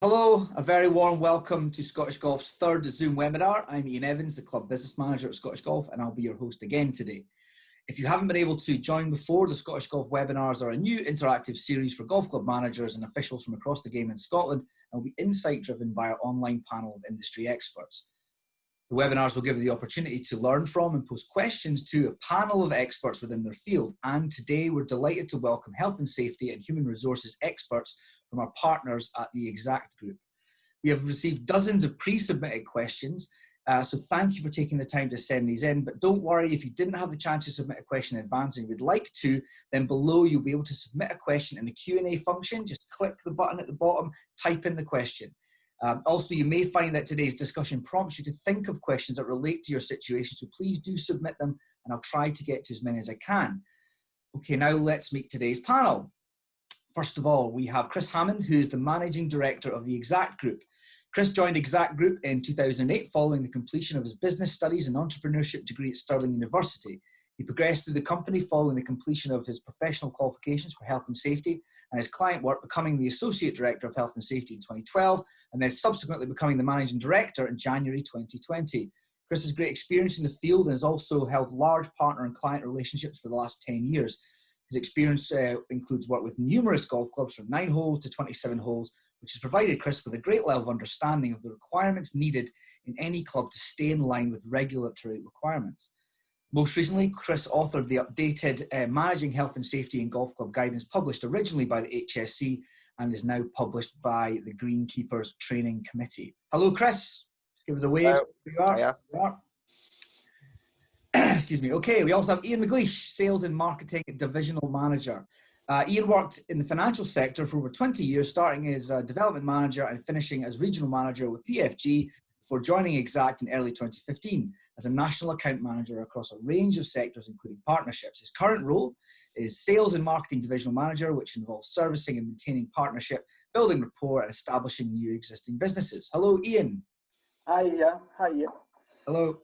Hello, a very warm welcome to Scottish Golf's third Zoom webinar. I'm Ian Evans, the Club Business Manager at Scottish Golf, and I'll be your host again today. If you haven't been able to join before, the Scottish Golf webinars are a new interactive series for golf club managers and officials from across the game in Scotland and will be insight-driven by our online panel of industry experts. The webinars will give you the opportunity to learn from and pose questions to a panel of experts within their field. And today we're delighted to welcome health and safety and human resources experts from our partners at the Xact Group. We have received dozens of pre-submitted questions, so thank you for taking the time to send these in. But don't worry, if you didn't have the chance to submit a question in advance and you would like to, then below you'll be able to submit a question in the Q&A function. Just click the button at the bottom, type in the question. Also, you may find that today's discussion prompts you to think of questions that relate to your situation, so please do submit them and I'll try to get to as many as I can. Okay, now let's meet today's panel. First of all, we have Chris Hammond, who is the Managing Director of the Xact Group. Chris joined Xact Group in 2008 following the completion of his business studies and entrepreneurship degree at Stirling University. He progressed through the company following the completion of his professional qualifications for health and safety and his client work, becoming the Associate Director of Health and Safety in 2012, and then subsequently becoming the Managing Director in January 2020. Chris has great experience in the field and has also held large partner and client relationships for the last 10 years. His experience includes work with numerous golf clubs from 9 holes to 27 holes, which has provided Chris with a great level of understanding of the requirements needed in any club to stay in line with regulatory requirements. Most recently, Chris authored the updated Managing Health and Safety in Golf Club Guidance, published originally by the HSC and is now published by the Greenkeepers Training Committee. Hello, Chris. Just give us a wave. Hello. You are. Yeah. You are. Excuse me. Okay, we also have Ian McLeish, Sales and Marketing Divisional Manager. Ian worked in the financial sector for over 20 years, starting as a development manager and finishing as regional manager with PFG before joining Xact in early 2015 as a national account manager across a range of sectors, including partnerships. His current role is Sales and Marketing Divisional Manager, which involves servicing and maintaining partnership, building rapport, and establishing new existing businesses. Hello, Ian. Hi, yeah. Hi, yeah. Hello.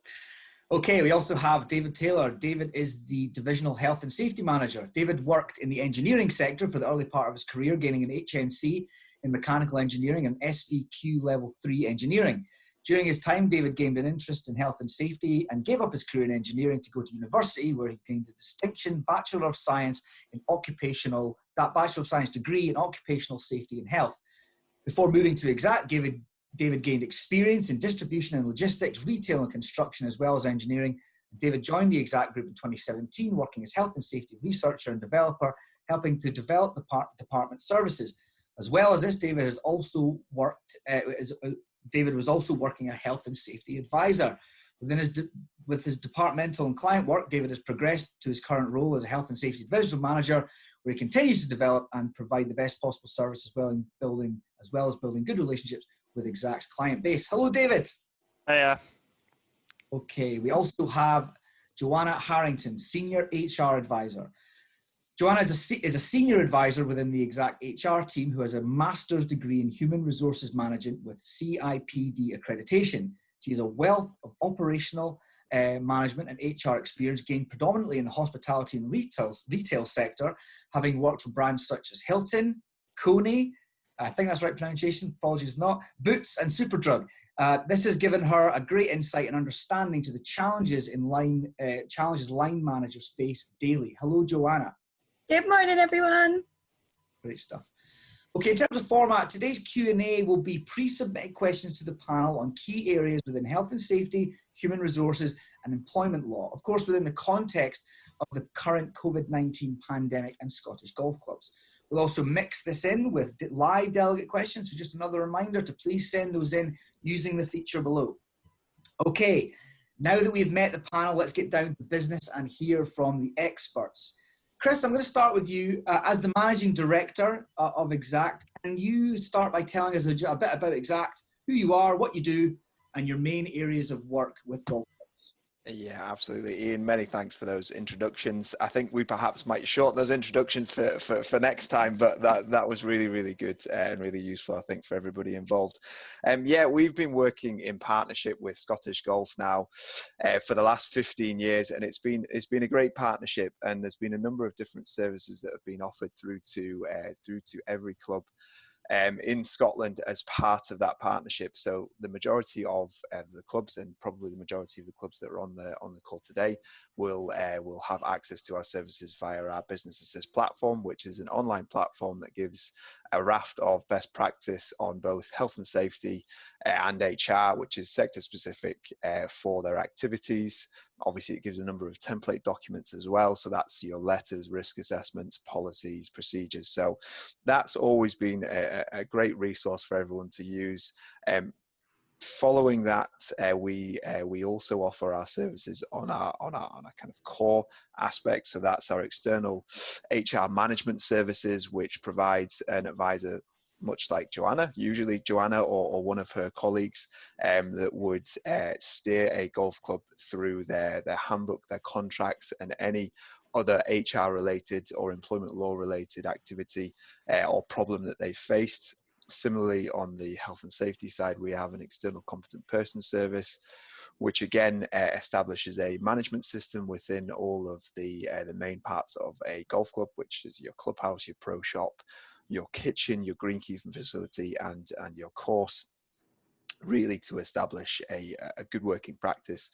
Okay, we also have David Taylor. David is the Divisional Health and Safety Manager. David worked in the engineering sector for the early part of his career, gaining an HNC in mechanical engineering and SVQ Level 3 engineering. During his time, David gained an interest in health and safety and gave up his career in engineering to go to university, where he gained a distinction Bachelor of Science degree in occupational safety and health. Before moving to Xact, David gained experience in distribution and logistics, retail and construction, as well as engineering. David joined the Xact Group in 2017, working as health and safety researcher and developer, helping to develop the department services. As well as this, David has also worked. David was also working a health and safety advisor. With his departmental and client work, David has progressed to his current role as a health and safety divisional manager, where he continues to develop and provide the best possible service, as well as building good relationships with Xact's client base. Hello, David. Hiya. Okay, we also have Joanna Harrington, Senior HR Advisor. Joanna is a senior advisor within the Xact HR team who has a master's degree in human resources management with CIPD accreditation. She has a wealth of operational management and HR experience gained predominantly in the hospitality and retail sector, having worked for brands such as Hilton, Coney, I think that's the right pronunciation, apologies if not, Boots and Superdrug. This has given her a great insight and understanding to the challenges line managers face daily. Hello, Joanna. Good morning, everyone. Great stuff. Okay, in terms of format, today's Q&A will be pre-submitted questions to the panel on key areas within health and safety, human resources, and employment law, of course, within the context of the current COVID-19 pandemic and Scottish golf clubs. We'll also mix this in with live delegate questions, so just another reminder to please send those in using the feature below. Okay, now that we've met the panel, let's get down to business and hear from the experts. Chris, I'm going to start with you. As the Managing Director of Xact, can you start by telling us a bit about Xact, who you are, what you do, and your main areas of work with golf clubs? Yeah, absolutely. Ian, many thanks for those introductions. I think we perhaps might shorten those introductions for next time, but that was really, really good and really useful, I think, for everybody involved. Yeah, we've been working in partnership with Scottish Golf now for the last 15 years, and it's been a great partnership, and there's been a number of different services that have been offered through to every club in Scotland as part of that partnership. So the majority of the clubs, and probably the majority of the clubs that are on the call today, will have access to our services via our Business Assist platform, which is an online platform that gives a raft of best practice on both health and safety and HR, which is sector specific for their activities. Obviously, it gives a number of template documents as well. So that's your letters, risk assessments, policies, procedures. So that's always been a great resource for everyone to use. Following that, we also offer our services on our kind of core aspect. So that's our external HR management services, which provides an advisor, much like Joanna, usually Joanna or one of her colleagues, that would steer a golf club through their handbook, their contracts, and any other HR related or employment law related activity or problem that they faced. Similarly, on the health and safety side, we have an external competent person service, which again establishes a management system within all of the main parts of a golf club, which is your clubhouse, your pro shop, your kitchen, your greenkeeping facility, and your course, really to establish a good working practice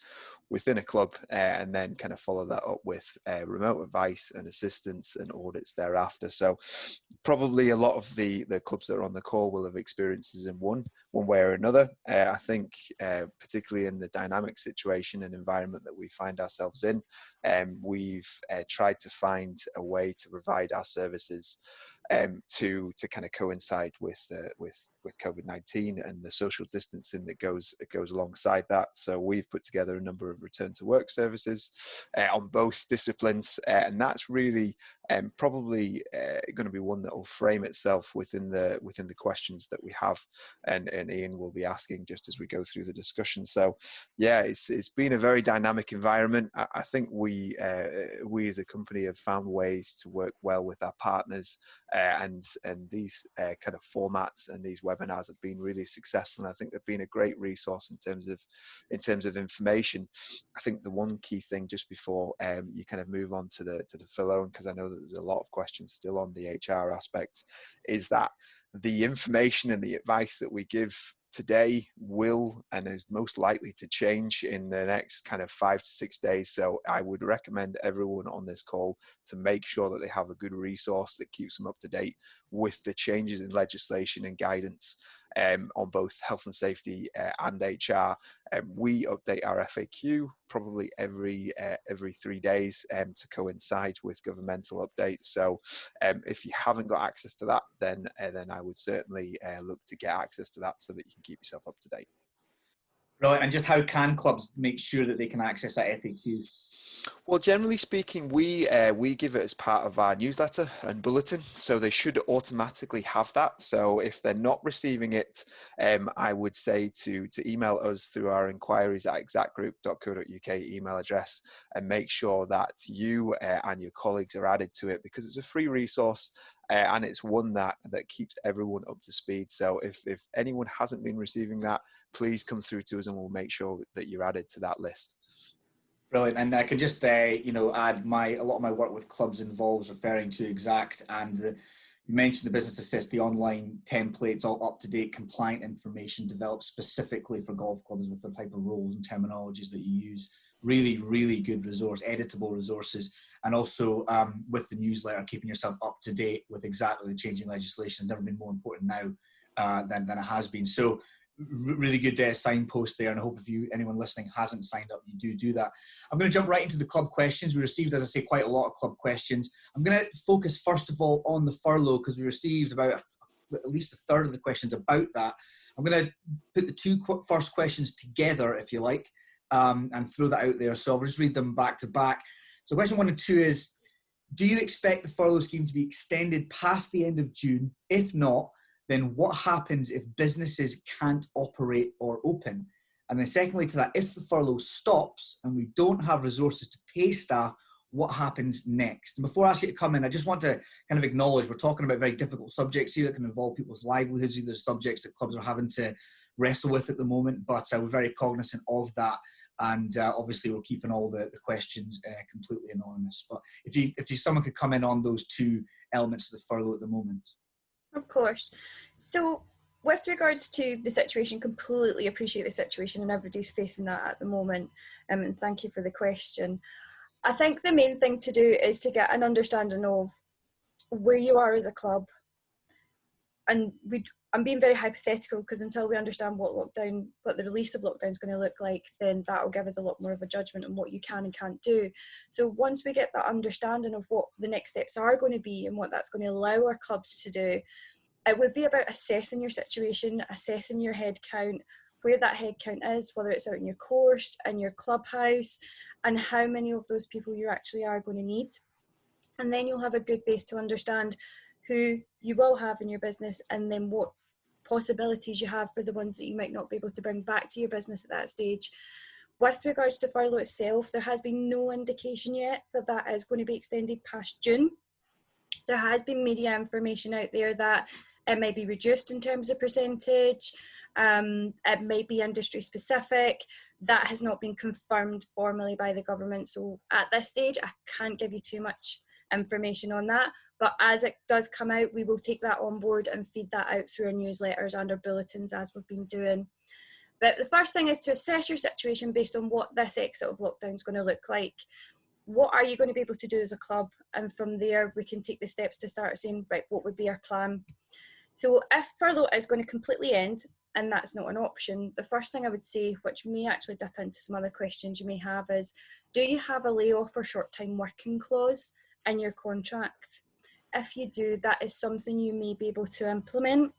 within a club, and then kind of follow that up with remote advice and assistance and audits thereafter. So probably a lot of the clubs that are on the call will have experiences in one way or another. I think particularly in the dynamic situation and environment that we find ourselves in, we've tried to find a way to provide our services to kind of coincide with COVID-19 and the social distancing that goes alongside that. So we've put together a number of return to work services on both disciplines, and that's really probably going to be one that will frame itself within the questions that we have, and Ian will be asking just as we go through the discussion. So yeah, it's been a very dynamic environment. I think we as a company have found ways to work well with our partners, and these kind of formats and these webinars have been really successful, and I think they've been a great resource in terms of information. I think the one key thing just before you kind of move on to the Furlough, because I know that there's a lot of questions still on the HR aspect, is that the information and the advice that we give today will and is most likely to change in the next kind of 5 to 6 days. So I would recommend everyone on this call to make sure that they have a good resource that keeps them up to date with the changes in legislation and guidance on both health and safety and HR. We update our FAQ probably every 3 days to coincide with governmental updates. So if you haven't got access to that, then I would certainly look to get access to that so that you can keep yourself up to date. Brilliant. And just how can clubs make sure that they can access that FAQ? Well, generally speaking, we give it as part of our newsletter and bulletin, so they should automatically have that. So if they're not receiving it, I would say to email us through our inquiries at xactgroup.co.uk email address, and make sure that you and your colleagues are added to it, because it's a free resource. And it's one that keeps everyone up to speed. So if anyone hasn't been receiving that, please come through to us and we'll make sure that you're added to that list. Brilliant. And I can just add a lot of my work with clubs involves referring to Xact, and you mentioned the Business Assist, the online templates, all up-to-date compliant information developed specifically for golf clubs with the type of rules and terminologies that you use. Really, really good resource, editable resources. And also with the newsletter, keeping yourself up to date with exactly the changing legislation has never been more important now than it has been. So really good signpost there, and I hope anyone listening hasn't signed up, you do that. I'm going to jump right into the club questions. We received, as I say, quite a lot of club questions. I'm going to focus first of all on the furlough, because we received about at least a third of the questions about that. I'm going to put the two first questions together, if you like, and throw that out there. So I'll just read them back to back. So question 1 and 2 is, do you expect the furlough scheme to be extended past the end of June? If not, then what happens if businesses can't operate or open? And then secondly to that, if the furlough stops and we don't have resources to pay staff, what happens next? And before I ask you to come in, I just want to kind of acknowledge we're talking about very difficult subjects here that can involve people's livelihoods. These are subjects that clubs are having to wrestle with at the moment, but we're very cognizant of that. And obviously we're keeping all the questions completely anonymous. But if someone could come in on those two elements of the furlough at the moment. Of course. So with regards to the situation, completely appreciate the situation and everybody's facing that at the moment. And thank you for the question. I think the main thing to do is to get an understanding of where you are as a club. And I'm being very hypothetical because until we understand what the release of lockdown is going to look like, then that will give us a lot more of a judgment on what you can and can't do. So once we get that understanding of what the next steps are going to be and what that's going to allow our clubs to do, it would be about assessing your situation, assessing your head count, where that head count is, whether it's out in your course, in your clubhouse, and how many of those people you actually are going to need. And then you'll have a good base to understand who you will have in your business and then what possibilities you have for the ones that you might not be able to bring back to your business at that stage. With regards to furlough itself, there has been no indication yet that that is going to be extended past June. There has been media information out there that it may be reduced in terms of percentage, it may be industry specific. That has not been confirmed formally by the government. So at this stage, I can't give you too much information on that. But as it does come out, we will take that on board and feed that out through our newsletters and our bulletins as we've been doing. But the first thing is to assess your situation based on what this exit of lockdown is going to look like. What are you going to be able to do as a club? And from there, we can take the steps to start saying, right, what would be our plan? So if furlough is going to completely end, and that's not an option, the first thing I would say, which may actually dip into some other questions you may have, is do you have a layoff or short-time working clause in your contract? If you do, that is something you may be able to implement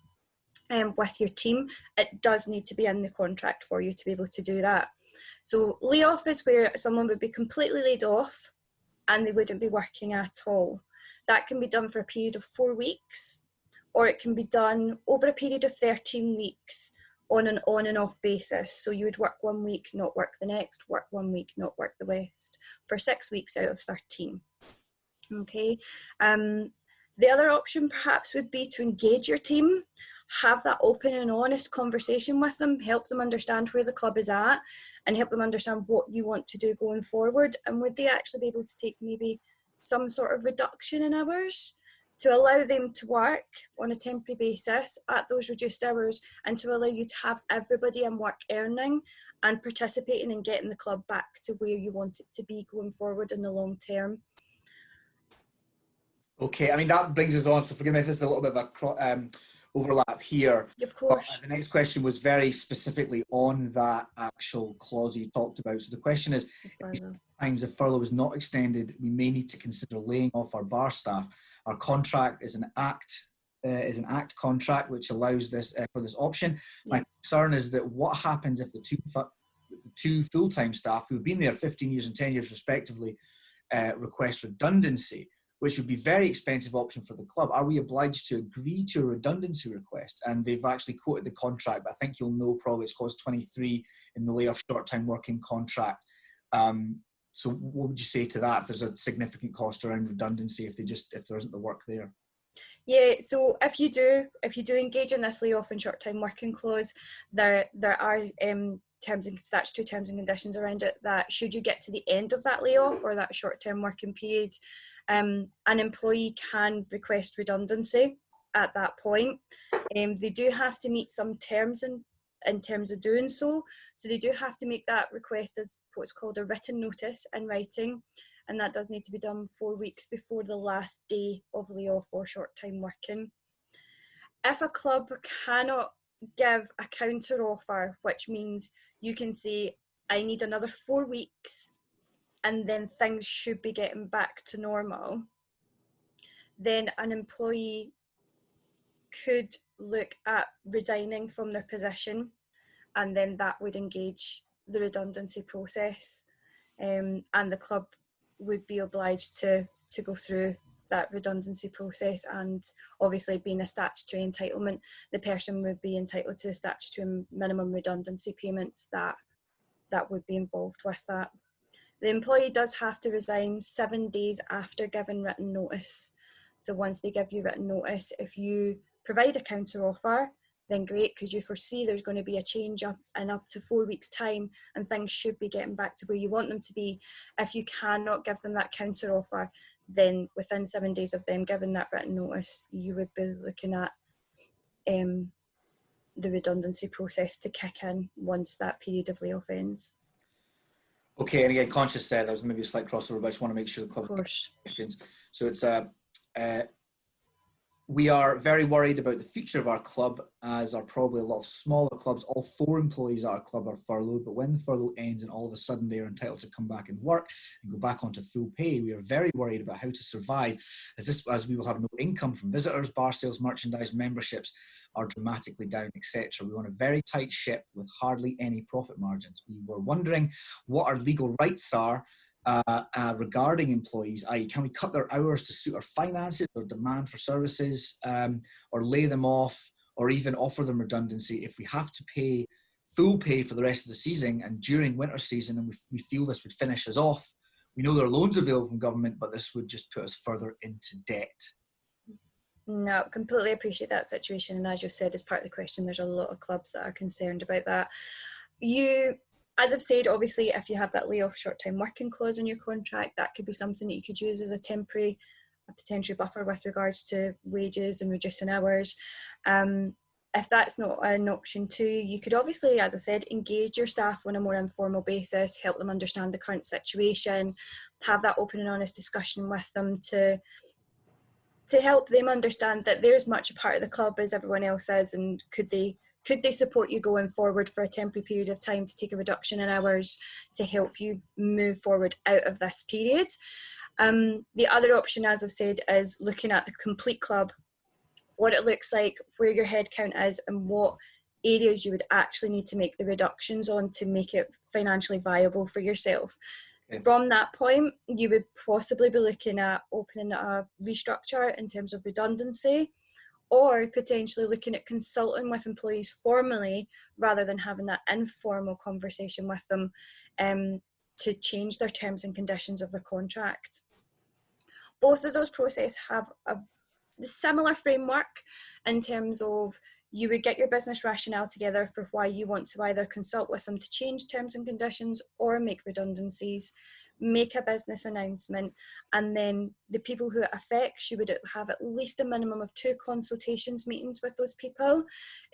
with your team. It does need to be in the contract for you to be able to do that. So layoff is where someone would be completely laid off and they wouldn't be working at all. That can be done for a period of 4 weeks, or it can be done over a period of 13 weeks on an on and off basis. So you would work 1 week, not work the next, work 1 week, not work the rest, for 6 weeks out of 13. Okay. The other option perhaps would be to engage your team, have that open and honest conversation with them, help them understand where the club is at and help them understand what you want to do going forward. And would they actually be able to take maybe some sort of reduction in hours to allow them to work on a temporary basis at those reduced hours and to allow you to have everybody in work earning and participating and getting the club back to where you want it to be going forward in the long term. Okay, I mean, that brings us on, so forgive me if there's a little bit of a overlap here. Of course. But the next question was very specifically on that actual clause you talked about. So the question is, times if furlough is not extended, we may need to consider laying off our bar staff. Our contract is an ACT contract, which allows this for this option. Yeah. My concern is that what happens if the two full-time staff who've been there 15 years and 10 years respectively request redundancy, which would be a very expensive option for the club. Are we obliged to agree to a redundancy request? And they've actually quoted the contract, but I think you'll know probably it's clause 23 in the layoff short-time working contract. So what would you say to that if there's a significant cost around redundancy if there isn't the work there? Yeah, so if you do engage in this layoff and short-time working clause, there are statutory terms and conditions around it that should you get to the end of that layoff or that short-term working period, an employee can request redundancy at that point. They do have to meet some terms in terms of doing so. So they do have to make that request as what's called a written notice in writing. And that does need to be done 4 weeks before the last day of layoff or short-time working. If a club cannot give a counter offer, which means you can say, I need another 4 weeks and then things should be getting back to normal, then an employee could look at resigning from their position, and then that would engage the redundancy process, and the club would be obliged to go through that redundancy process. And obviously, being a statutory entitlement, the person would be entitled to the statutory minimum redundancy payments that would be involved with that. The employee does have to resign 7 days after giving written notice. So once they give you written notice, if you provide a counter offer, then great, because you foresee there's going to be a change in up to 4 weeks' time and things should be getting back to where you want them to be. If you cannot give them that counter offer, then within 7 days of them giving that written notice, you would be looking at the redundancy process to kick in once that period of layoff ends. Okay, and again, conscious there's maybe a slight crossover, but I just want to make sure the club questions. So it's we are very worried about the future of our club, as are probably a lot of smaller clubs. All 4 employees at our club are furloughed, but when the furlough ends and all of a sudden they are entitled to come back and work and go back onto full pay, we are very worried about how to survive, as we will have no income from visitors, bar sales, merchandise, memberships are dramatically down, etc. We want a very tight ship with hardly any profit margins. We were wondering what our legal rights are regarding employees, i.e. can we cut their hours to suit our finances or demand for services, or lay them off, or even offer them redundancy if we have to pay full pay for the rest of the season and during winter season, and we feel this would finish us off. We know there are loans available from government, but this would just put us further into debt. No, completely appreciate that situation, and as you said, as part of the question, there's a lot of clubs that are concerned about that. As I've said, obviously, if you have that layoff short-time working clause in your contract, that could be something that you could use as a potential buffer with regards to wages and reducing hours. If that's not an option too, you could obviously, as I said, engage your staff on a more informal basis, help them understand the current situation, have that open and honest discussion with them to help them understand that they're as much a part of the club as everyone else is, and could they support you going forward for a temporary period of time to take a reduction in hours to help you move forward out of this period. The other option, as I've said, is looking at the complete club, what it looks like, where your headcount is, and what areas you would actually need to make the reductions on to make it financially viable for yourself. Okay. From that point, you would possibly be looking at opening a restructure in terms of redundancy, or potentially looking at consulting with employees formally rather than having that informal conversation with them to change their terms and conditions of their contract. Both of those processes have a similar framework in terms of you would get your business rationale together for why you want to either consult with them to change terms and conditions or make redundancies, make a business announcement, and then the people who it affects, you would have at least a minimum of 2 consultations meetings with those people,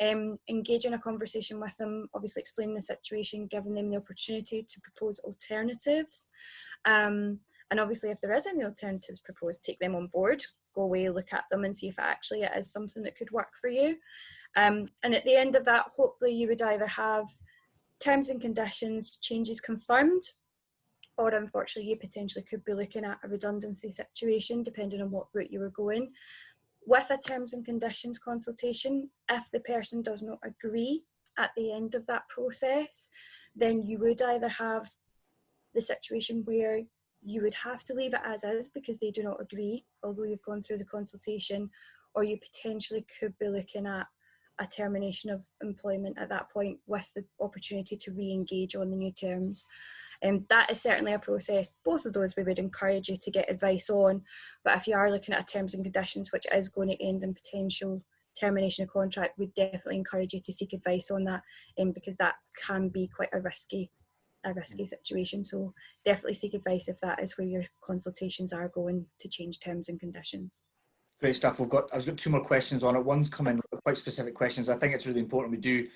engage in a conversation with them, obviously explaining the situation, giving them the opportunity to propose alternatives. And obviously if there is any alternatives proposed, take them on board, go away, look at them and see if actually it is something that could work for you. And at the end of that, hopefully you would either have terms and conditions changes confirmed, or unfortunately you potentially could be looking at a redundancy situation depending on what route you were going. With a terms and conditions consultation, if the person does not agree at the end of that process, then you would either have the situation where you would have to leave it as is because they do not agree, although you've gone through the consultation, or you potentially could be looking at a termination of employment at that point with the opportunity to re-engage on the new terms. That is certainly a process. Both of those we would encourage you to get advice on, but if you are looking at terms and conditions which is going to end in potential termination of contract, we definitely encourage you to seek advice on that, because that can be quite a risky situation. So definitely seek advice if that is where your consultations are going to change terms and conditions. Great stuff. I've got 2 more questions on it. One's come in with quite specific questions. I think it's really important we do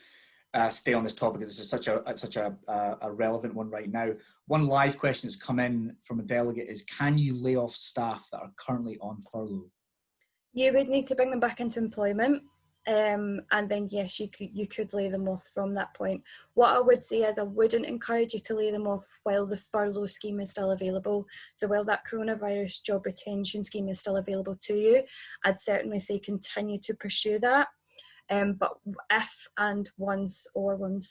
stay on this topic because this is such a relevant one right now. One live question that's come in from a delegate is, can you lay off staff that are currently on furlough? You would need to bring them back into employment. And then yes, you could lay them off from that point. What I would say is I wouldn't encourage you to lay them off while the furlough scheme is still available. So while that coronavirus job retention scheme is still available to you, I'd certainly say continue to pursue that. But if and once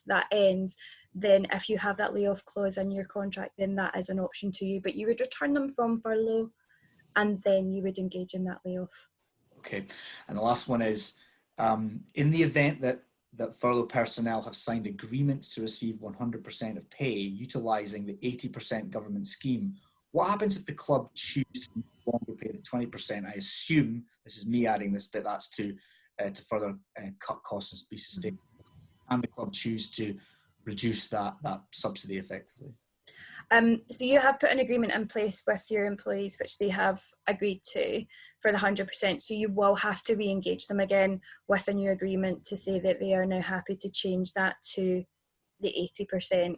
that ends, then if you have that layoff clause in your contract, then that is an option to you. But you would return them from furlough and then you would engage in that layoff. Okay, and the last one is, in the event that furlough personnel have signed agreements to receive 100% of pay, utilising the 80% government scheme, what happens if the club chooses to no longer pay the 20%? I assume, this is me adding this bit, that's to further cut costs and be sustainable, and the club choose to reduce that subsidy effectively. So you have put an agreement in place with your employees, which they have agreed to for the 100%. So you will have to re-engage them again with a new agreement to say that they are now happy to change that to the 80%,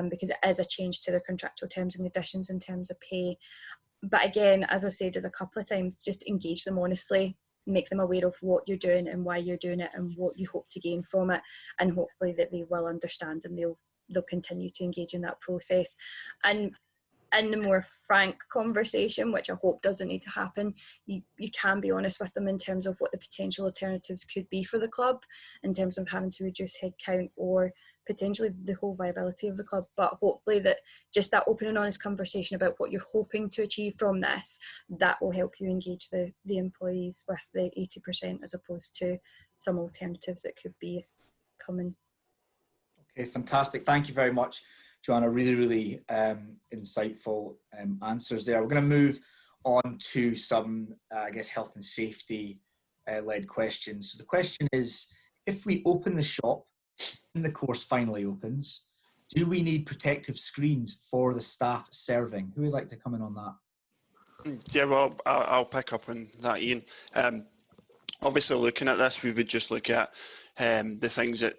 because it is a change to their contractual terms and conditions in terms of pay. But again, as I've said a couple of times, just engage them honestly, make them aware of what you're doing and why you're doing it and what you hope to gain from it, and hopefully that they will understand and they'll continue to engage in that process. And in the more frank conversation, which I hope doesn't need to happen, you can be honest with them in terms of what the potential alternatives could be for the club in terms of having to reduce headcount or potentially the whole viability of the club. But hopefully that just that open and honest conversation about what you're hoping to achieve from this, that will help you engage the employees with the 80% as opposed to some alternatives that could be coming. Okay, fantastic. Thank you very much, Joanna. Really, really insightful answers there. We're going to move on to some, I guess, health and safety led questions. So the question is, if we open the shop and the course finally opens, do we need protective screens for the staff serving? Who would like to come in on that? Yeah, well, I'll pick up on that, Ian. Obviously, looking at this, we would just look at the things that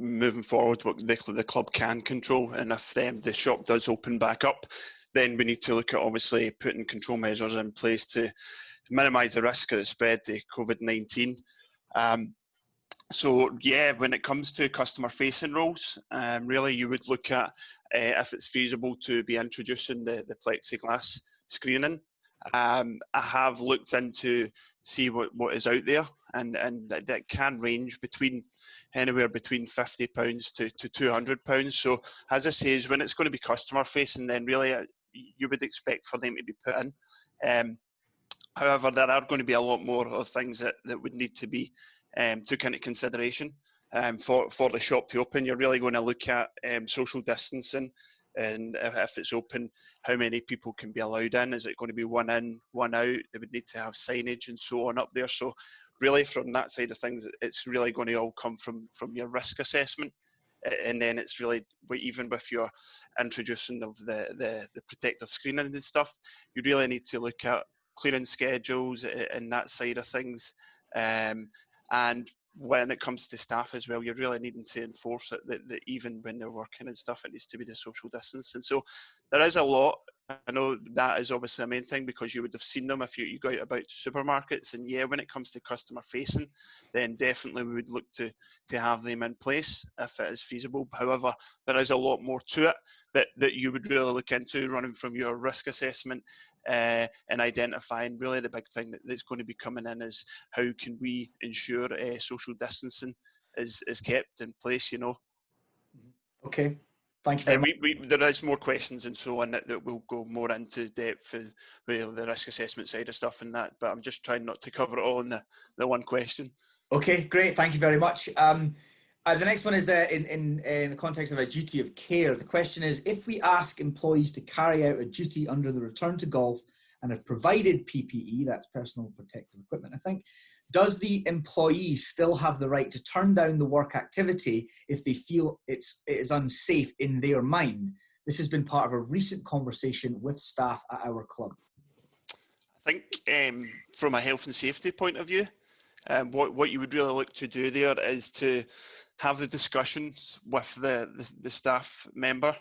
moving forward, what the club can control, and if the shop does open back up, then we need to look at obviously putting control measures in place to minimise the risk of the spread to COVID-19. So yeah, when it comes to customer-facing roles, really you would look at if it's feasible to be introducing the plexiglass screening. I have looked into see what is out there, and that can range between anywhere between £50 to £200. So as I say, when it's going to be customer facing, then really you would expect for them to be put in. However, there are going to be a lot more of things that would need to be took into consideration for the shop to open. You're really going to look at social distancing, and if it's open, how many people can be allowed in? Is it going to be one in, one out? They would need to have signage and so on up there. So really from that side of things, it's really going to all come from your risk assessment. And then it's really, even with your introducing of the protective screening and stuff, you really need to look at clearing schedules and that side of things. And when it comes to staff as well, you're really needing to enforce it, that even when they're working and stuff, it needs to be the social distance. And so there is a lot. I know that is obviously a main thing, because you would have seen them if you go out about supermarkets. And yeah, when it comes to customer facing, then definitely we would look to have them in place if it is feasible. However, there is a lot more to it that you would really look into, running from your risk assessment and identifying. Really the big thing that's going to be coming in is how can we ensure social distancing is kept in place, you know. Okay. Thank you very much. There is more questions and so on that will go more into depth with the risk assessment side of stuff and that, but I'm just trying not to cover it all in the one question. Okay, great. Thank you very much. The next one is in the context of a duty of care. The question is, if we ask employees to carry out a duty under the return to golf and have provided PPE, that's personal protective equipment, I think, does the employee still have the right to turn down the work activity if they feel it is unsafe in their mind? This has been part of a recent conversation with staff at our club. I think from a health and safety point of view, what you would really look to do there is to have the discussions with the staff member,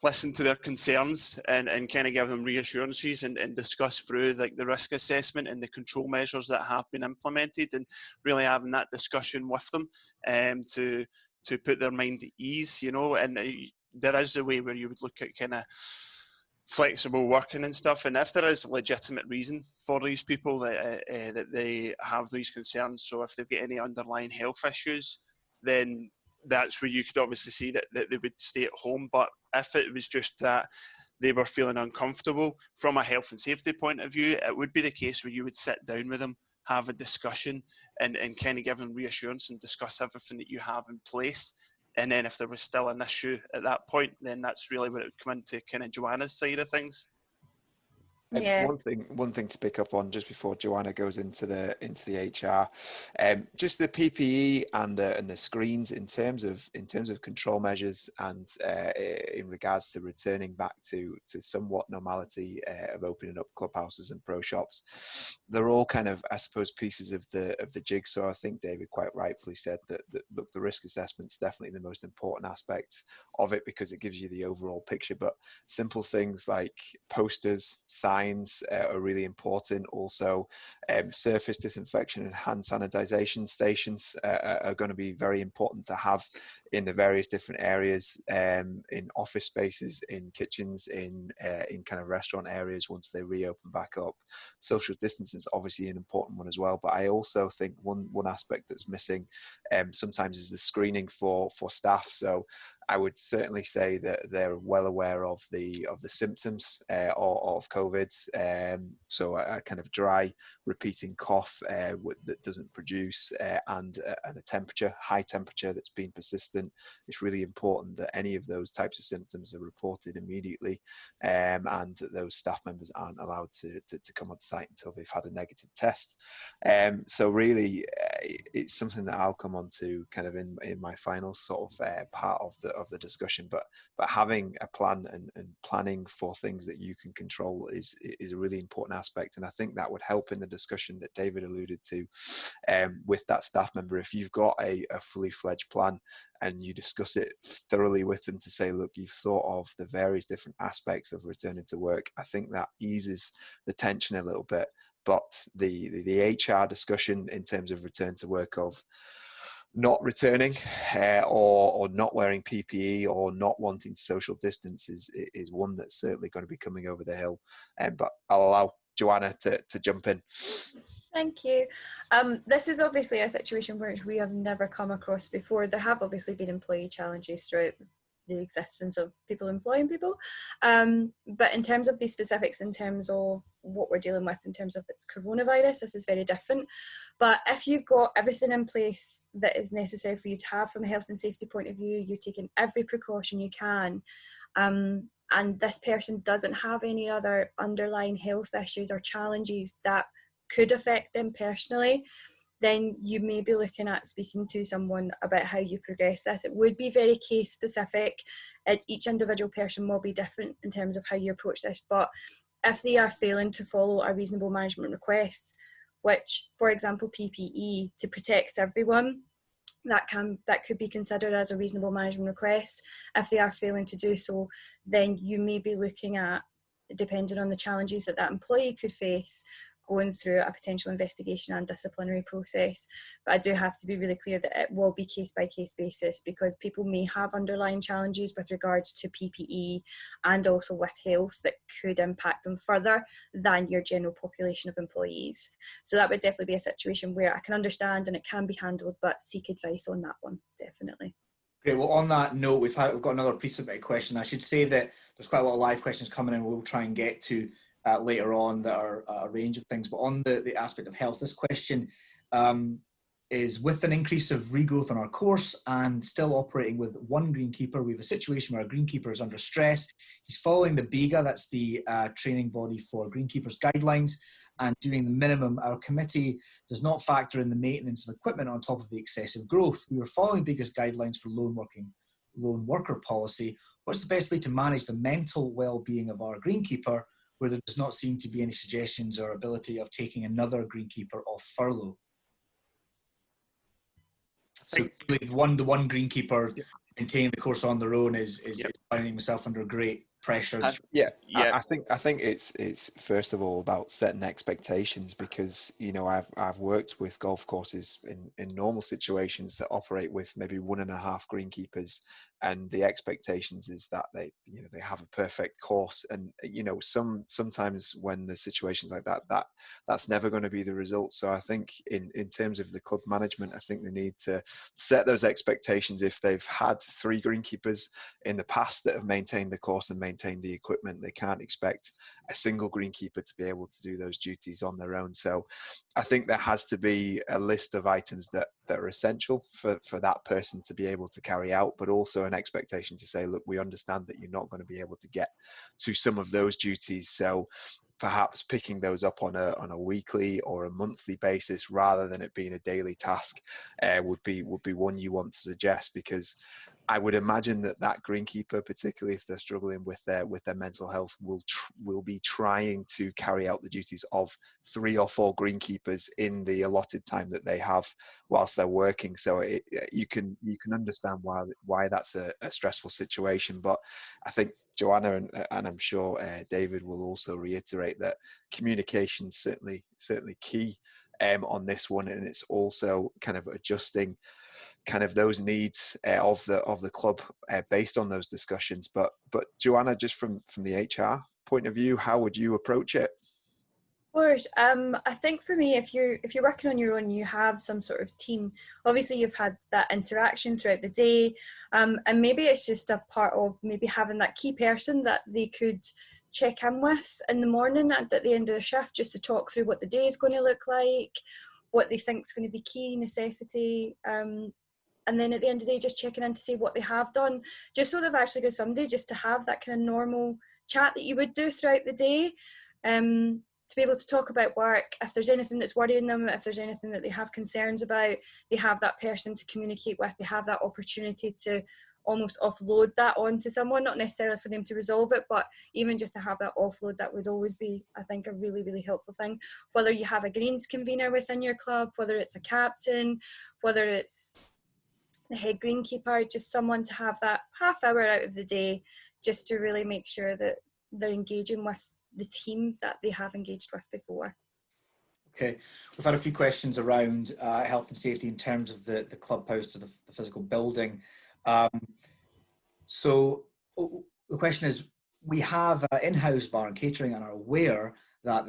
listen to their concerns and kind of give them reassurances and discuss through like the risk assessment and the control measures that have been implemented, and really having that discussion with them to put their mind at ease, you know. And there is a way where you would look at kind of flexible working and stuff, and if there is a legitimate reason for these people that they have these concerns, so if they've got any underlying health issues, then that's where you could obviously see that they would stay at home. But if it was just that they were feeling uncomfortable from a health and safety point of view, it would be the case where you would sit down with them, have a discussion and kind of give them reassurance and discuss everything that you have in place. And then if there was still an issue at that point, then that's really where it would come into kind of Joanna's side of things. Yeah. One thing to pick up on just before Joanna goes into the HR, just the PPE and the screens in terms of control measures and in regards to returning back to somewhat normality of opening up clubhouses and pro shops. They're all kind of, I suppose, pieces of the jigsaw. I think David quite rightfully said that look, the risk assessment's definitely the most important aspect of it because it gives you the overall picture. But simple things like posters, signs are really important. Also, surface disinfection and hand sanitization stations are going to be very important to have in the various different areas, in office spaces, in kitchens, in kind of restaurant areas once they reopen back up. Social distance is obviously an important one as well, but I also think one aspect that's missing sometimes is the screening for staff. So I would certainly say that they're well aware of the symptoms of COVID. So a kind of dry, repeating cough that doesn't produce, and a temperature, high temperature that's been persistent. It's really important that any of those types of symptoms are reported immediately, and that those staff members aren't allowed to come on site until they've had a negative test. So really, it's something that I'll come on to kind of in my final sort of part of the discussion, but having a plan and planning for things that you can control is a really important aspect. And I think that would help in the discussion that David alluded to with that staff member. If you've got a fully fledged plan and you discuss it thoroughly with them to say, look, you've thought of the various different aspects of returning to work, I think that eases the tension a little bit. But the HR discussion in terms of return to work of not returning or not wearing PPE or not wanting to social distance is one that's certainly going to be coming over the hill. But I'll allow Joanna to jump in. Thank you. This is obviously a situation which we have never come across before. There have obviously been employee challenges throughout the existence of people employing people. But in terms of the specifics, in terms of what we're dealing with in terms of its coronavirus, this is very different. But if you've got everything in place that is necessary for you to have from a health and safety point of view, you're taking every precaution you can, and this person doesn't have any other underlying health issues or challenges that could affect them personally, then you may be looking at speaking to someone about how you progress this. It would be very case specific. Each individual person will be different in terms of how you approach this, but if they are failing to follow a reasonable management request, which, for example, PPE to protect everyone, that could be considered as a reasonable management request. If they are failing to do so, then you may be looking at, depending on the challenges that employee could face, going through a potential investigation and disciplinary process. But I do have to be really clear that it will be case by case basis, because people may have underlying challenges with regards to PPE and also with health that could impact them further than your general population of employees. So that would definitely be a situation where I can understand and it can be handled, but seek advice on that one, definitely. Great. Well, on that note, we've got another pre-submitted question. I should say that there's quite a lot of live questions coming in. We'll try and get to later on that are a range of things. But on the aspect of health, this question is, with an increase of regrowth on our course and still operating with one greenkeeper, we have a situation where our greenkeeper is under stress. He's following the BEGA, that's the training body for greenkeepers guidelines, and doing the minimum. Our committee does not factor in the maintenance of equipment on top of the excessive growth. We were following BEGA's guidelines for lone worker policy. What's the best way to manage the mental well-being of our greenkeeper, where there does not seem to be any suggestions or ability of taking another greenkeeper off furlough? So the one greenkeeper maintaining the course on their own is finding himself under great pressure. I think it's first of all about setting expectations, because I've worked with golf courses in normal situations that operate with maybe 1.5 greenkeepers, and the expectations is that they have a perfect course, and sometimes when there's situations like that's never going to be the result. So I think in terms of the club management, I think they need to set those expectations. If they've had 3 greenkeepers in the past that have maintained the course and maintained the equipment, they can't expect a single greenkeeper to be able to do those duties on their own. So I think there has to be a list of items that are essential for that person to be able to carry out, but also an expectation to say, look, we understand that you're not going to be able to get to some of those duties. So perhaps picking those up on a weekly or a monthly basis rather than it being a daily task would be one you want to suggest, because I would imagine that greenkeeper, particularly if they're struggling with their mental health, will be trying to carry out the duties of 3 or 4 greenkeepers in the allotted time that they have whilst they're working. So you can understand why that's a stressful situation. But I think Joanna and I'm sure David will also reiterate that communication is certainly key on this one, and it's also kind of adjusting kind of those needs of the club based on those discussions. But Joanna, just from the HR point of view, how would you approach it? Of course. I think for me, if you're working on your own, you have some sort of team. Obviously, you've had that interaction throughout the day, and maybe it's just a part of maybe having that key person that they could check in with in the morning and at the end of the shift, just to talk through what the day is going to look like, what they think is going to be key necessity, and then at the end of the day, just checking in to see what they have done, just so they've actually got somebody just to have that kind of normal chat that you would do throughout the day. To be able to talk about work, if there's anything that's worrying them, if there's anything that they have concerns about, they have that person to communicate with, they have that opportunity to almost offload that onto someone, not necessarily for them to resolve it, but even just to have that offload, that would always be, I think, a really, really helpful thing. Whether you have a greens convener within your club, whether it's a captain, whether it's the head greenkeeper, just someone to have that half hour out of the day just to really make sure that they're engaging with the team that they have engaged with before. Okay, we've had a few questions around health and safety in terms of the clubhouse to the physical building. So the question is, we have in-house bar and catering and are aware that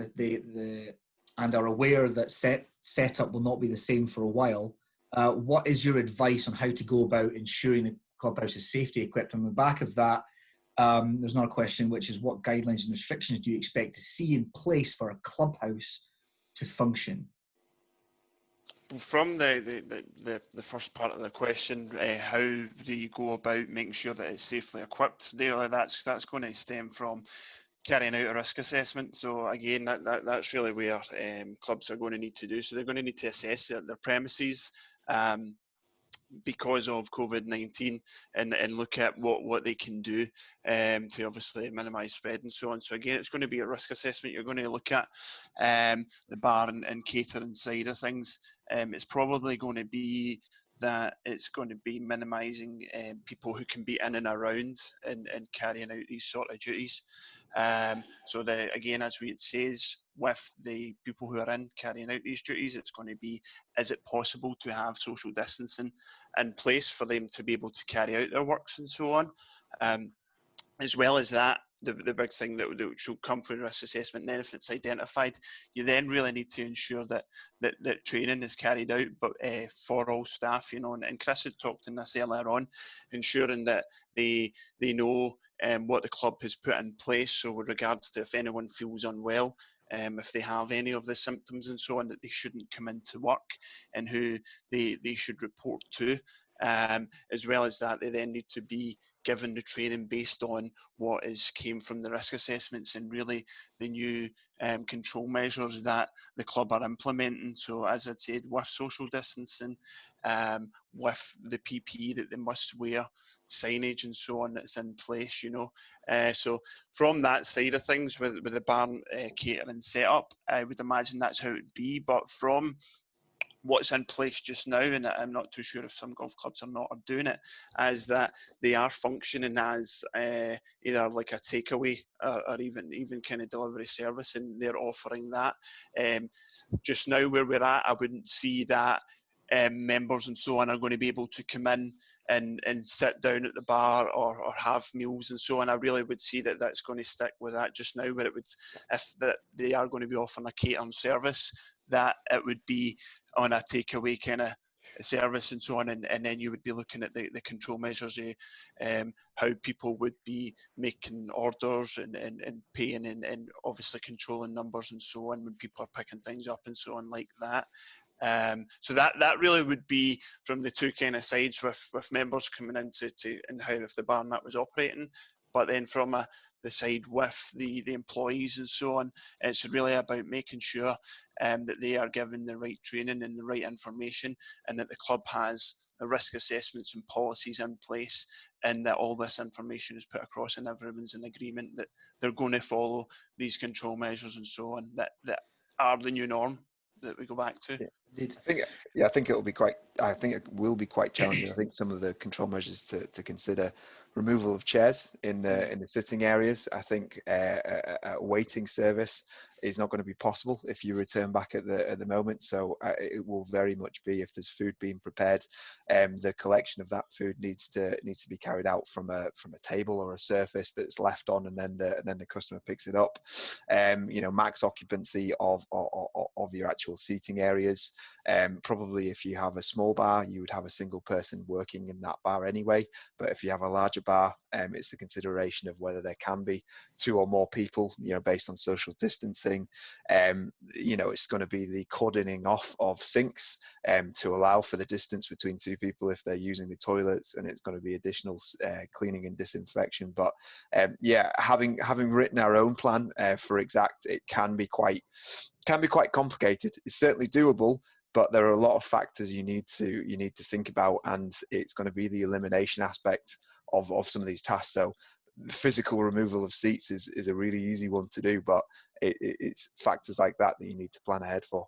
setup will not be the same for a while. What is your advice on how to go about ensuring the clubhouse is safety equipped? On the back of that, there's another question, which is, what guidelines and restrictions do you expect to see in place for a clubhouse to function? From the first part of the question, how do you go about making sure that it's safely equipped? Really, that's going to stem from carrying out a risk assessment. So again, that's really where clubs are going to need to do. So they're going to need to assess their premises because of COVID-19 and look at what they can do to obviously minimise spread and so on. So again, it's going to be a risk assessment. You're going to look at the bar and catering side of things. It's probably going to be that it's going to be minimising people who can be in and around and carrying out these sort of duties. So again, as it says, with the people who are in carrying out these duties, it's going to be, is it possible to have social distancing in place for them to be able to carry out their works and so on? As well as that, the big thing that should come from the risk assessment, and then if it's identified, you then really need to ensure that training is carried out, but for all staff, and Chris had talked in this earlier on, ensuring that they know what the club has put in place. So with regards to if anyone feels unwell, if they have any of the symptoms and so on, that they shouldn't come into work and who they should report to. As well as that, they then need to be given the training based on what came from the risk assessments and really the new control measures that the club are implementing. So as I said, with social distancing, with the PPE that they must wear, signage and so on that's in place, So from that side of things, with the bar catering setup, I would imagine that's how it would be. But from what's in place just now, and I'm not too sure if some golf clubs are not doing it, is that they are functioning as either like a takeaway or even kind of delivery service, and they're offering that. Just now where we're at, I wouldn't see that members and so on are going to be able to come in and sit down at the bar or have meals and so on. I really would see that that's going to stick with that just now, where it would, if they are going to be offering a catering service, that it would be on a takeaway kind of service and so on, and then you would be looking at the control measures, how people would be making orders and paying and obviously controlling numbers and so on when people are picking things up and so on like that. So that really would be from the two kind of sides with members coming into and how if the bar and that was operating, But then from the side with the employees and so on, it's really about making sure that they are given the right training and the right information, and that the club has the risk assessments and policies in place, and that all this information is put across and everyone's in agreement that they're going to follow these control measures and so on, that are the new norm that we go back to. I think it will be quite. I think it will be quite challenging. I think some of the control measures to consider: removal of chairs in the sitting areas. I think a waiting service is not going to be possible if you return back at the moment. So it will very much be, if there's food being prepared, the collection of that food needs to be carried out from a table or a surface that's left on, and then the customer picks it up. Max occupancy of your actual seating areas. Probably if you have a small bar, you would have a single person working in that bar anyway. But if you have a larger bar, it's the consideration of whether there can be 2 or more people, based on social distancing. It's going to be the cordoning off of sinks to allow for the distance between 2 people if they're using the toilets, and it's going to be additional cleaning and disinfection. But having written our own plan for Xact, it can be quite complicated. It's certainly doable, but there are a lot of factors you need to think about, and it's going to be the elimination aspect of some of these tasks. So physical removal of seats is a really easy one to do, but it's factors like that you need to plan ahead for.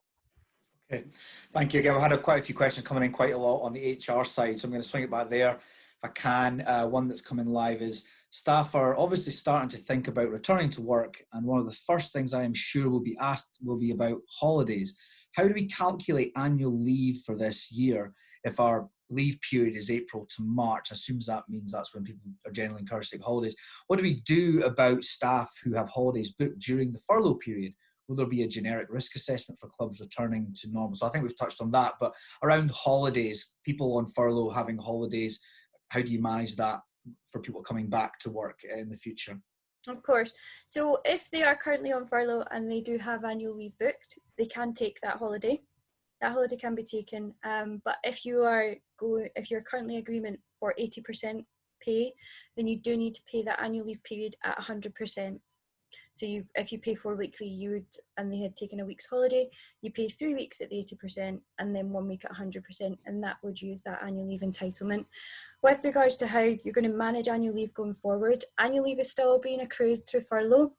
Okay, thank you again. We've had quite a few questions coming in, quite a lot on the HR side, so I'm going to swing it back there if I can. One that's coming live is, staff are obviously starting to think about returning to work, and one of the first things I am sure will be asked will be about holidays. How do we calculate annual leave for this year if our leave period is April to March? Assumes that means that's when people are generally encouraged to take holidays. What do we do about staff who have holidays booked during the furlough period? Will there be a generic risk assessment for clubs returning to normal? So I think we've touched on that, but around holidays, people on furlough having holidays, how do you manage that for people coming back to work in the future? Of course. So if they are currently on furlough and they do have annual leave booked, they can take that holiday. That holiday can be taken. But if you're currently agreement for 80% pay, then you do need to pay that annual leave period at 100%. So if you pay 4 weekly, and they had taken a week's holiday, you pay 3 weeks at the 80% and then 1 week at 100%, and that would use that annual leave entitlement. With regards to how you're going to manage annual leave going forward, annual leave is still being accrued through furlough.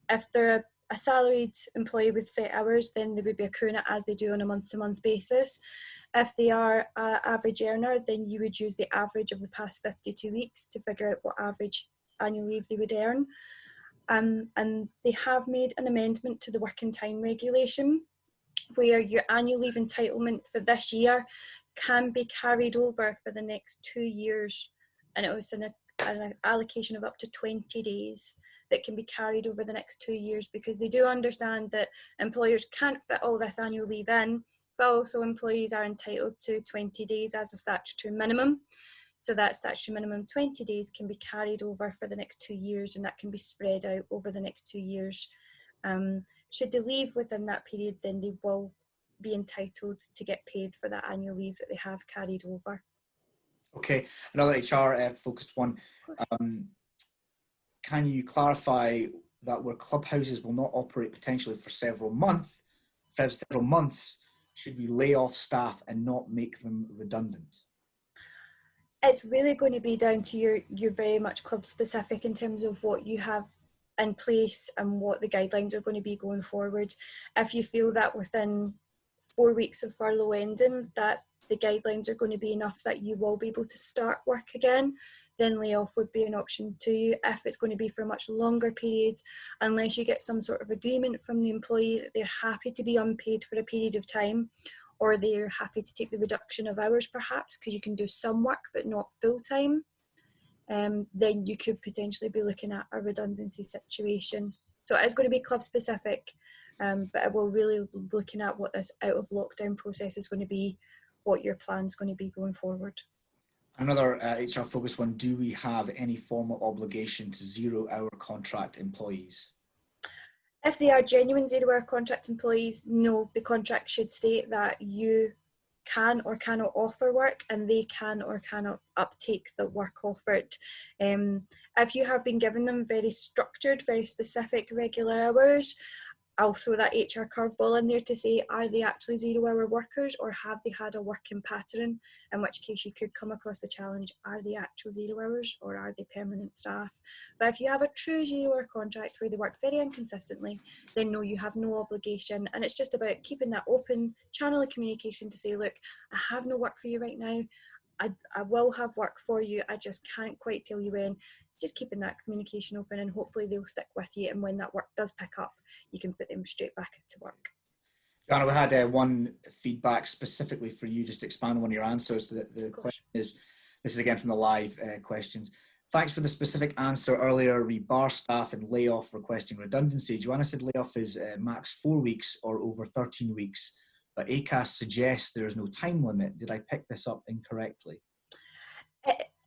If they're a salaried employee with set hours, then they would be accruing it as they do on a month-to-month basis. If they are an average earner, then you would use the average of the past 52 weeks to figure out what average annual leave they would earn. And they have made an amendment to the working time regulation where your annual leave entitlement for this year can be carried over for the next 2 years, and it was an allocation of up to 20 days that can be carried over the next 2 years, because they do understand that employers can't fit all this annual leave in, but also employees are entitled to 20 days as a statutory minimum. So that statutory minimum 20 days can be carried over for the next 2 years, and that can be spread out over the next 2 years. Should they leave within that period, then they will be entitled to get paid for that annual leave that they have carried over. Okay, another HR focused one. Can you clarify that where clubhouses will not operate potentially for several months, should we lay off staff and not make them redundant? It's really going to be down to your very much club specific in terms of what you have in place and what the guidelines are going to be going forward. If you feel that within 4 weeks of furlough ending that the guidelines are going to be enough that you will be able to start work again, then layoff would be an option to you. If it's going to be for a much longer period, unless you get some sort of agreement from the employee that they're happy to be unpaid for a period of time, or they're happy to take the reduction of hours perhaps because you can do some work but not full time, then you could potentially be looking at a redundancy situation. So it's going to be club specific, but I will really be looking at what this out of lockdown process is going to be, what your plan is going to be going forward. Another HR focused one, do we have any formal obligation to 0-hour contract employees? If they are genuine 0-hour contract employees, no, the contract should state that you can or cannot offer work, and they can or cannot uptake the work offered. If you have been given them very structured, very specific regular hours, I'll throw that HR curveball in there to say, are they actually 0-hour workers, or have they had a working pattern? In which case you could come across the challenge, are they actual 0 hours or are they permanent staff? But if you have a true 0-hour contract where they work very inconsistently, then no, you have no obligation. And it's just about keeping that open channel of communication to say, look, I have no work for you right now. I will have work for you. I just can't quite tell you when. Just keeping that communication open, and hopefully they'll stick with you, and when that work does pick up, you can put them straight back to work. Joanna, we had one feedback specifically for you, just to expand on your answers. The question is, this is again from the live questions. Thanks for the specific answer earlier, bar staff and layoff requesting redundancy. Joanna said layoff is max 4 weeks or over 13 weeks, but ACAS suggests there is no time limit. Did I pick this up incorrectly?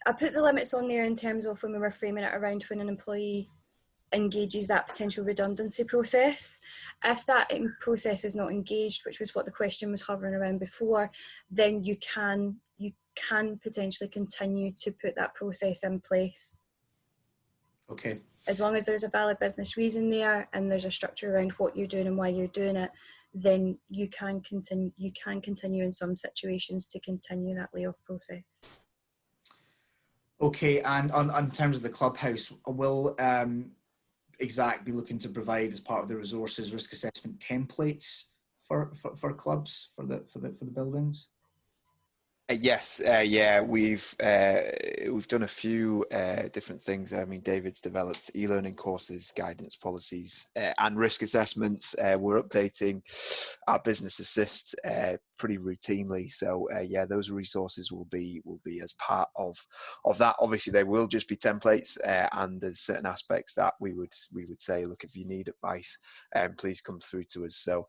I put the limits on there in terms of when we were framing it around when an employee engages that potential redundancy process. If that process is not engaged, which was what the question was hovering around before, then you can potentially continue to put that process in place. Okay. As long as there's a valid business reason there and there's a structure around what you're doing and why you're doing it, then you can continue in some situations to continue that layoff process. Okay, and on terms of the clubhouse, will Xact be looking to provide, as part of the resources, risk assessment templates for clubs for the buildings? Yes, yeah, we've done a few different things. I mean, David's developed e-learning courses, guidance policies, and risk assessment. We're updating our business assist pretty routinely. So yeah, those resources will be as part of that. Obviously, they will just be templates, and there's certain aspects that we would say, look, if you need advice, please come through to us. So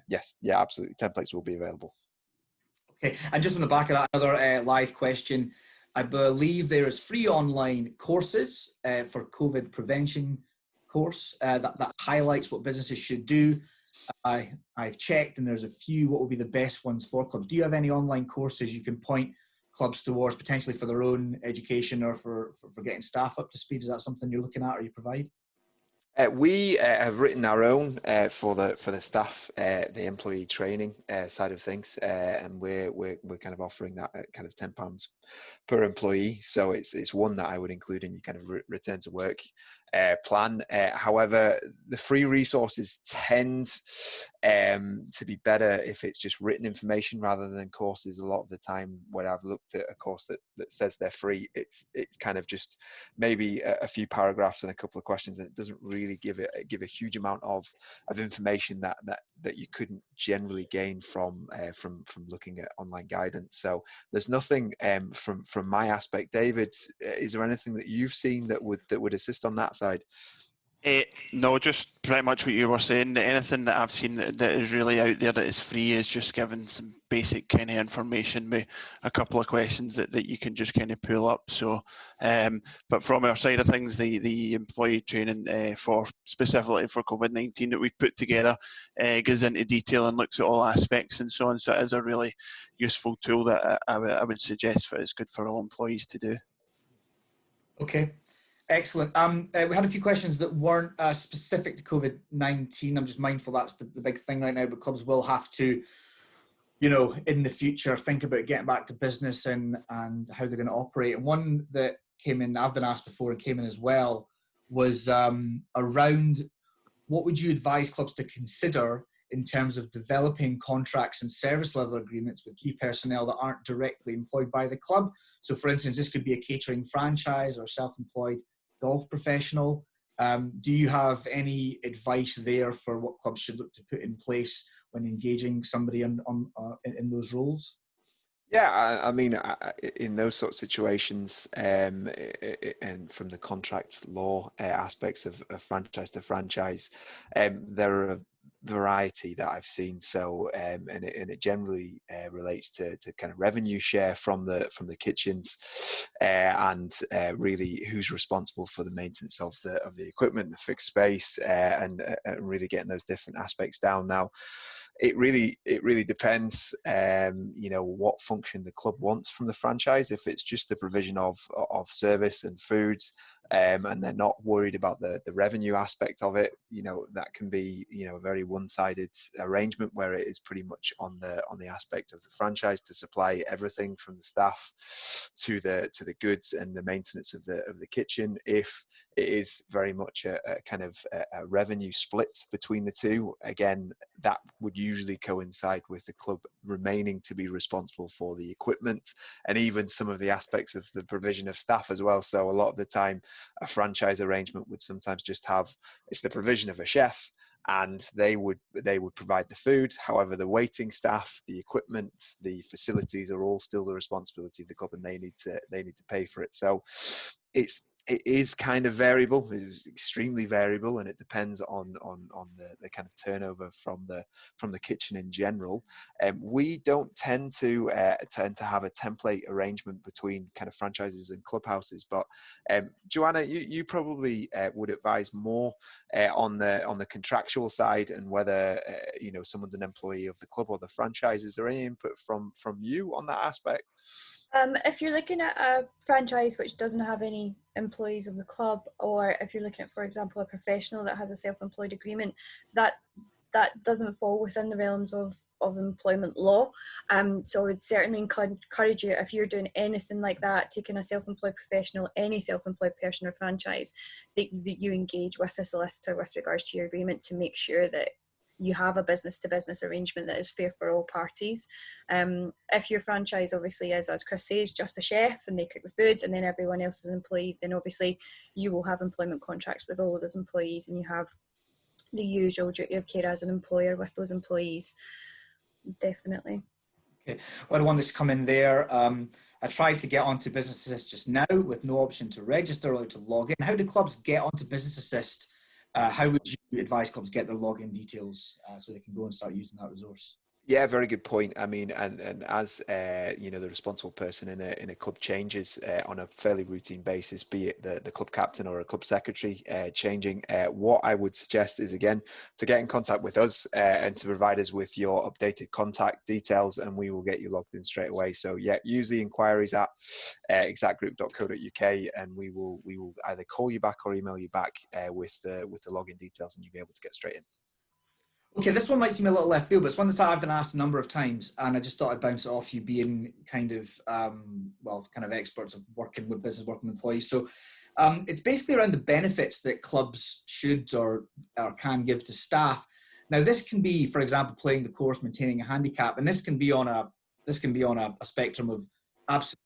yes, yeah, absolutely, templates will be available. Okay, and just on the back of that, another live question. I believe there is free online courses for COVID prevention course that highlights what businesses should do. I've checked, and there's a few. What will be the best ones for clubs? Do you have any online courses you can point clubs towards, potentially for their own education or for getting staff up to speed? Is that something you're looking at or you provide? We have written our own for the staff, the employee training side of things, and we're kind of offering that at kind of £10 per employee. So it's one that I would include in your kind of return to work plan. However, the free resources tend to be better if it's just written information rather than courses. A lot of the time when I've looked at a course that says they're free, it's kind of just maybe a few paragraphs and a couple of questions, and it doesn't really give a huge amount of information that you couldn't generally gain from looking at online guidance. So there's nothing from my aspect. David, is there anything that you've seen that would assist on that side? No, just pretty much what you were saying. Anything that I've seen that is really out there that is free is just giving some basic kind of information with a couple of questions that you can just kind of pull up. So, but from our side of things, the employee training for specifically for COVID-19 that we've put together goes into detail and looks at all aspects and so on. So it is a really useful tool that I would suggest it's good for all employees to do. Okay. Excellent. We had a few questions that weren't specific to COVID-19. I'm just mindful that's the big thing right now, but clubs will have to, in the future, think about getting back to business and how they're going to operate. And one that came in, I've been asked before and came in as well, was around what would you advise clubs to consider in terms of developing contracts and service level agreements with key personnel that aren't directly employed by the club? So for instance, this could be a catering franchise or self-employed golf professional. Do you have any advice there for what clubs should look to put in place when engaging somebody in those roles? Yeah, I mean, in those sort of situations, and from the contract law aspects of franchise to franchise, there are a variety that I've seen. So, and it generally relates to kind of revenue share from the kitchens, and really who's responsible for the maintenance of the equipment, the fixed space, and really getting those different aspects down. Now, It really depends, you know, what function the club wants from the franchise. If it's just the provision of service and foods, and they're not worried about the revenue aspect of it, you know, that can be, you know, a very one-sided arrangement where it is pretty much on the aspect of the franchise to supply everything from the staff to the goods and the maintenance of the kitchen. If it is very much a kind of a revenue split between the two, again, that would usually coincide with the club remaining to be responsible for the equipment and even some of the aspects of the provision of staff as well. So a lot of the time, a franchise arrangement would sometimes just have, it's the provision of a chef, and they would provide the food. However, the waiting staff, the equipment, the facilities are all still the responsibility of the club, and they need to pay for it. So it is kind of variable. It's extremely variable, and it depends on the kind of turnover from the kitchen in general. We don't tend to have a template arrangement between kind of franchises and clubhouses, but Joanna, you probably would advise more on the contractual side and whether you know, someone's an employee of the club or the franchise. Is there any input from you on that aspect? If you're looking at a franchise which doesn't have any employees of the club, or if you're looking at, for example, a professional that has a self-employed agreement, that doesn't fall within the realms of employment law. So I would certainly encourage you, if you're doing anything like that, taking a self-employed professional, any self-employed person or franchise, that you engage with a solicitor with regards to your agreement to make sure that you have a business-to-business arrangement that is fair for all parties. If your franchise obviously is, as Chris says, just a chef and they cook the food and then everyone else is employed, then obviously you will have employment contracts with all of those employees, and you have the usual duty of care as an employer with those employees. Definitely. Okay, well, I wanted to come in there. I tried to get onto Business Assist just now with no option to register or to log in. How do clubs get onto Business Assist? How would you advise clubs get their login details so they can go and start using that resource? Yeah, very good point. I mean, and as you know, the responsible person in a club changes on a fairly routine basis, be it the club captain or a club secretary changing, what I would suggest is, again, to get in contact with us and to provide us with your updated contact details, and we will get you logged in straight away. So yeah, use the inquiries at xactgroup.co.uk, and we will either call you back or email you back with the login details, and you'll be able to get straight in. Okay, this one might seem a little left field, but it's one that I've been asked a number of times, and I just thought I'd bounce it off you, being kind of, kind of experts of working with employees. So it's basically around the benefits that clubs should or can give to staff. Now, this can be, for example, playing the course, maintaining a handicap, and this can be on a spectrum of absolutely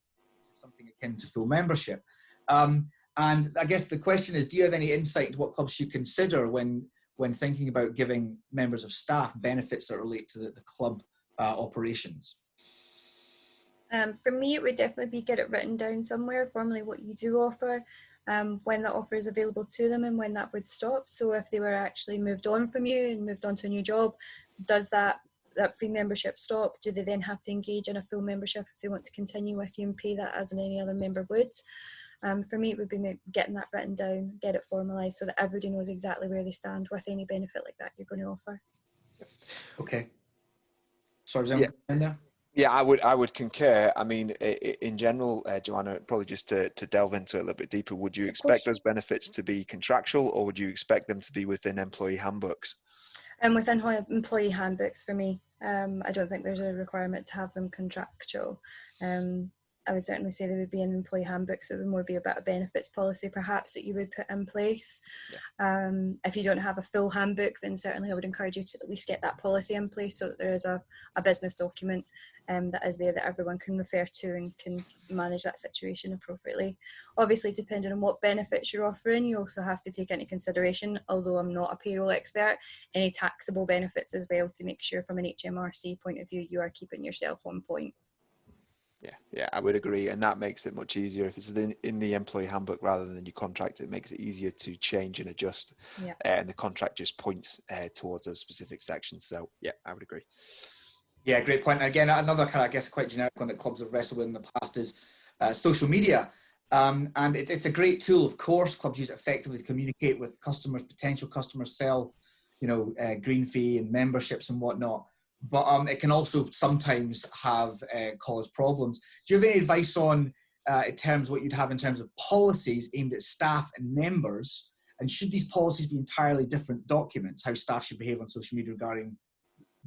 something akin to full membership. And I guess the question is, do you have any insight into what clubs should consider when thinking about giving members of staff benefits that relate to the club operations? For me, it would definitely be get it written down somewhere, formally what you do offer, when that offer is available to them and when that would stop. So if they were actually moved on from you and moved on to a new job, does that free membership stop? Do they then have to engage in a full membership if they want to continue with you and pay that as any other member would? For me, it would be getting that written down, get it formalised so that everybody knows exactly where they stand with any benefit like that you're going to offer. Okay. Sorry, is anyone in there? Yeah, I would concur. I mean, in general, Joanna, probably just to delve into it a little bit deeper, would you expect those benefits to be contractual, or would you expect them to be within employee handbooks? Within employee handbooks for me. I don't think there's a requirement to have them contractual. I would certainly say they would be in employee handbooks. So it would more be about a benefits policy perhaps that you would put in place. Yeah. If you don't have a full handbook, then certainly I would encourage you to at least get that policy in place so that there is a business document that is there that everyone can refer to and can manage that situation appropriately. Obviously, depending on what benefits you're offering, you also have to take into consideration, although I'm not a payroll expert, any taxable benefits as well, to make sure from an HMRC point of view you are keeping yourself on point. Yeah, I would agree, and that makes it much easier if it's in the employee handbook rather than your contract. It makes it easier to change and adjust, and the contract just points towards a specific section. So yeah, I would agree. Yeah, great point. Again, another kind of, I guess, quite generic one that clubs have wrestled with in the past is social media, and it's a great tool. Of course, clubs use it effectively to communicate with customers, potential customers, sell, green fee and memberships and whatnot. but it can also sometimes have cause problems. Do you have any advice on in terms of what you'd have in terms of policies aimed at staff and members? And should these policies be entirely different documents? How staff should behave on social media regarding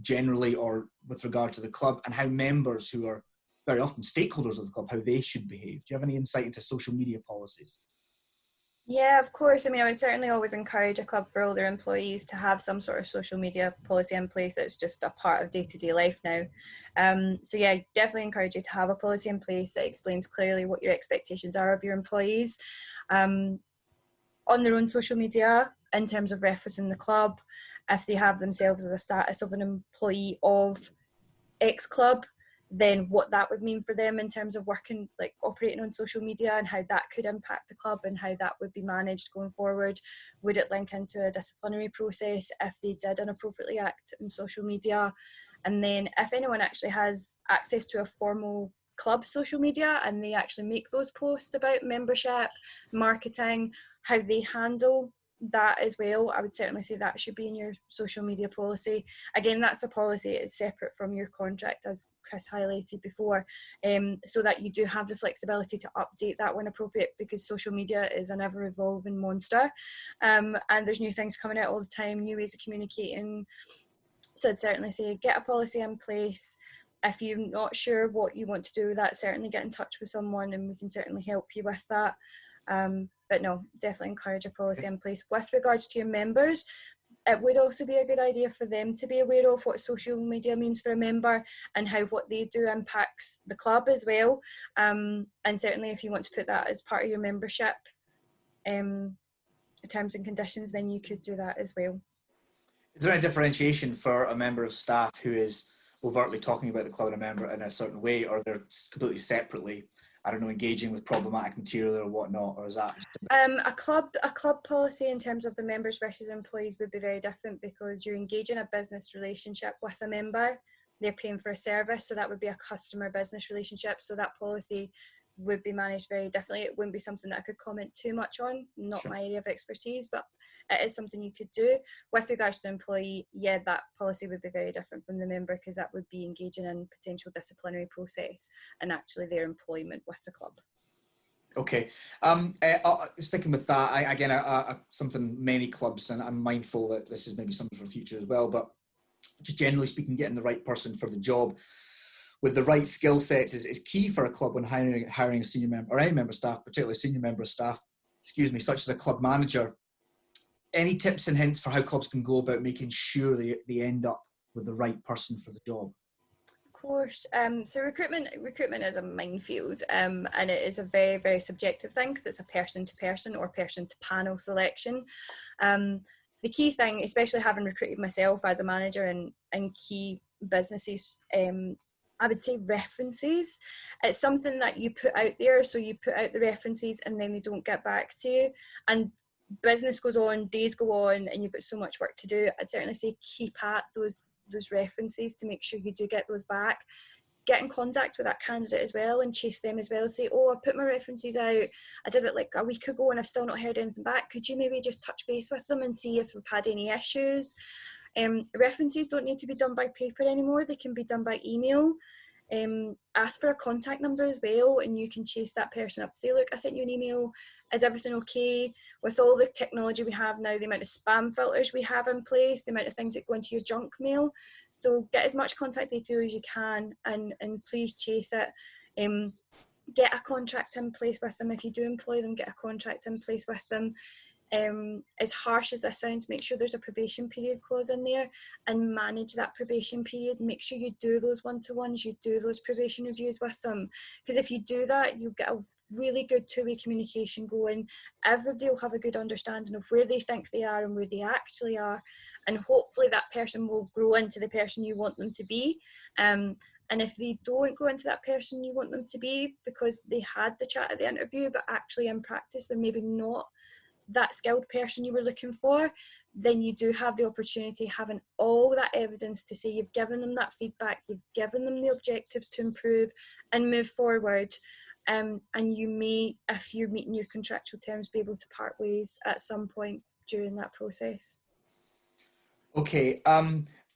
generally or with regard to the club, and how members who are very often stakeholders of the club, how they should behave? Do you have any insight into social media policies? Yeah, of course. I mean, I would certainly always encourage a club for all their employees to have some sort of social media policy in place that's just a part of day-to-day life now. So yeah, definitely encourage you to have a policy in place that explains clearly what your expectations are of your employees on their own social media in terms of referencing the club. If they have themselves as a status of an employee of X club, then what that would mean for them in terms of working, like operating on social media, and how that could impact the club and how that would be managed going forward. Would it link into a disciplinary process if they did inappropriately act on social media? And then if anyone actually has access to a formal club social media and they actually make those posts about membership, marketing, how they handle that as well, I would certainly say that should be in your social media policy. Again, that's a policy, it's separate from your contract, as Chris highlighted before, so that you do have the flexibility to update that when appropriate, because social media is an ever evolving monster, and there's new things coming out all the time, new ways of communicating. So I'd certainly say get a policy in place. If you're not sure what you want to do with that, certainly get in touch with someone and we can certainly help you with that. But no, definitely encourage a policy in place. With regards to your members, it would also be a good idea for them to be aware of what social media means for a member and how what they do impacts the club as well. And certainly if you want to put that as part of your membership terms and conditions, then you could do that as well. Is there any differentiation for a member of staff who is overtly talking about the club and a member in a certain way, or they're completely separately, I don't know, engaging with problematic material or whatnot, or is that a club policy in terms of the members versus employees would be very different, because you're engaging a business relationship with a member. They're paying for a service, so that would be a customer business relationship. So that policy would be managed very differently. It wouldn't be something that I could comment too much on, not Sure. my area of expertise, but it is something you could do. With regards to employee, yeah, that policy would be very different from the member, because that would be engaging in potential disciplinary process and actually their employment with the club. Okay, sticking with that, something many clubs, and I'm mindful that this is maybe something for the future as well, but just generally speaking, getting the right person for the job with the right skill sets is key for a club when hiring a senior member or any member of staff, particularly a senior member of staff, such as a club manager. Any tips and hints for how clubs can go about making sure they end up with the right person for the job? Of course. So recruitment is a minefield, and it is a very, very subjective thing, because it's a person-to-person or person-to-panel selection. The key thing, especially having recruited myself as a manager in key businesses, I would say references. It's something that you put out there, so you put out the references and then they don't get back to you. And business goes on, days go on, and you've got so much work to do. I'd certainly say keep at those references to make sure you do get those back. Get in contact with that candidate as well and chase them as well. Say, oh, I've put my references out. I did it like a week ago and I've still not heard anything back. Could you maybe just touch base with them and see if they've had any issues? References don't need to be done by paper anymore. They can be done by email. Ask for a contact number as well, and you can chase that person up to say, look, I sent you an email, is everything okay? With all the technology we have now, the amount of spam filters we have in place, the amount of things that go into your junk mail, so get as much contact detail as you can, and please chase it. Get a contract in place with them. If you do employ them, get a contract in place with them. As harsh as this sounds, make sure there's a probation period clause in there and manage that probation period. Make sure you do those one-to-ones, you do those probation reviews with them, because if you do that, you'll get a really good two-way communication going. Everybody will have a good understanding of where they think they are and where they actually are, and hopefully that person will grow into the person you want them to be. And if they don't grow into that person you want them to be because they had the chat at the interview, but actually in practice they're maybe not that skilled person you were looking for, then you do have the opportunity, having all that evidence to say you've given them that feedback, you've given them the objectives to improve and move forward, and you may, if you're meeting your contractual terms, be able to part ways at some point during that process. Okay,